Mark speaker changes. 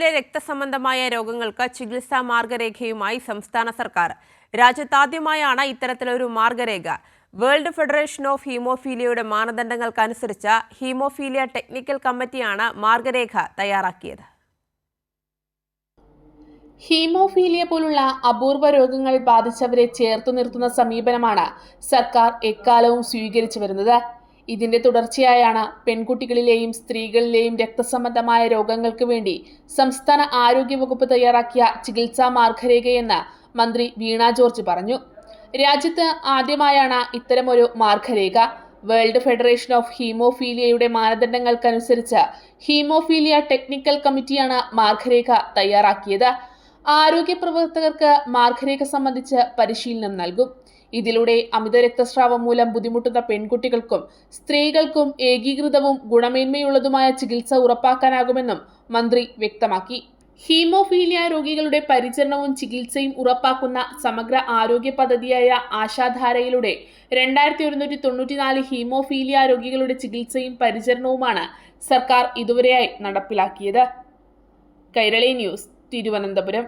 Speaker 1: കുട്ടികളിലെ രക്തസംബന്ധമായ രോഗങ്ങൾക്ക് ചികിത്സാ മാർഗരേഖയുമായി സംസ്ഥാന സർക്കാർ. രാജ്യത്താദ്യമായാണ് ഇത്തരത്തിലൊരു മാർഗരേഖ. വേൾഡ് ഫെഡറേഷൻ ഓഫ് ഹീമോഫീലിയയുടെ മാനദണ്ഡങ്ങൾക്കനുസരിച്ച് ഹീമോഫീലിയ ടെക്നിക്കൽ കമ്മിറ്റിയാണ് മാർഗരേഖ തയ്യാറാക്കിയത്.
Speaker 2: ഹീമോഫീലിയ പോലുള്ള അപൂർവ രോഗങ്ങൾ ബാധിച്ചവരെ ചേർത്തു നിർത്തുന്ന സമീപനമാണ് സർക്കാർ എക്കാലവും സ്വീകരിച്ചു വരുന്നത്. ഇതിന്റെ തുടർച്ചയായാണ് പെൺകുട്ടികളിലെയും സ്ത്രീകളിലെയും രക്തസംബന്ധമായ രോഗങ്ങൾക്ക് വേണ്ടി സംസ്ഥാന ആരോഗ്യവകുപ്പ് തയ്യാറാക്കിയ ചികിത്സാ മാർഗരേഖയെന്ന് മന്ത്രി വീണ ജോർജ് പറഞ്ഞു. രാജ്യത്ത് ആദ്യമായാണ് ഇത്തരമൊരു മാർഗരേഖ. വേൾഡ് ഫെഡറേഷൻ ഓഫ് ഹീമോഫീലിയയുടെ മാനദണ്ഡങ്ങൾക്കനുസരിച്ച് ഹീമോഫീലിയ ടെക്നിക്കൽ കമ്മിറ്റിയാണ് മാർഗരേഖ തയ്യാറാക്കിയത്. ആരോഗ്യ പ്രവർത്തകർക്ക് മാർഗരേഖ സംബന്ധിച്ച് പരിശീലനം നൽകും. ഇതിലൂടെ അമിത രക്തസ്രാവം മൂലം ബുദ്ധിമുട്ടുന്ന പെൺകുട്ടികൾക്കും സ്ത്രീകൾക്കും ഏകീകൃതവും ഗുണമേന്മയുള്ളതുമായ ചികിത്സ ഉറപ്പാക്കാനാകുമെന്നും മന്ത്രി വ്യക്തമാക്കി. ഹീമോഫീലിയ രോഗികളുടെ പരിചരണവും ചികിത്സയും ഉറപ്പാക്കുന്ന സമഗ്ര ആരോഗ്യ പദ്ധതിയായ ആശാധാരയിലൂടെ 2194 ഹീമോഫീലിയ രോഗികളുടെ ചികിത്സയും പരിചരണവുമാണ് സർക്കാർ ഇതുവരെയായി നടപ്പിലാക്കിയത്. കൈരളി ന്യൂസ്, തിരുവനന്തപുരം.